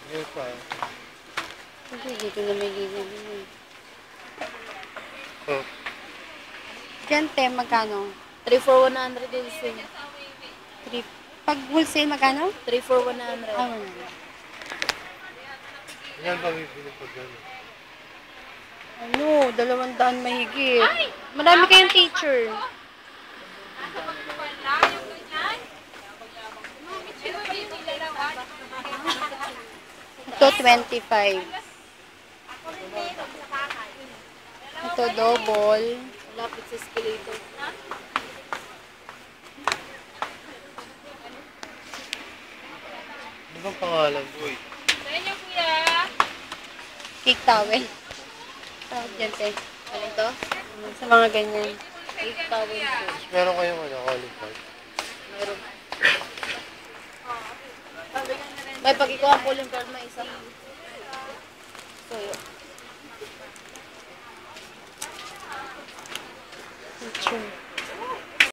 Yes, pa. Kasi dito na may gigilin. Oh. Diyan, te, magkano? 3 for 100 din sing. 3. Pag wholesale, magkano? 3 for 100. Ah, 100. Yan ba bibili pag gano'n? Ano, 200 mahigit. Marami kayong teacher. Ito, 25. Ito, double. Lapit sa escalator. Ano bang pangalan, boy? Cake towel. Tawag dyan, te. Ano ito? Sa mga ganyan. 8,000 po. Mas meron kayong calling card? Meron. May pag ikaw ang calling card, may isang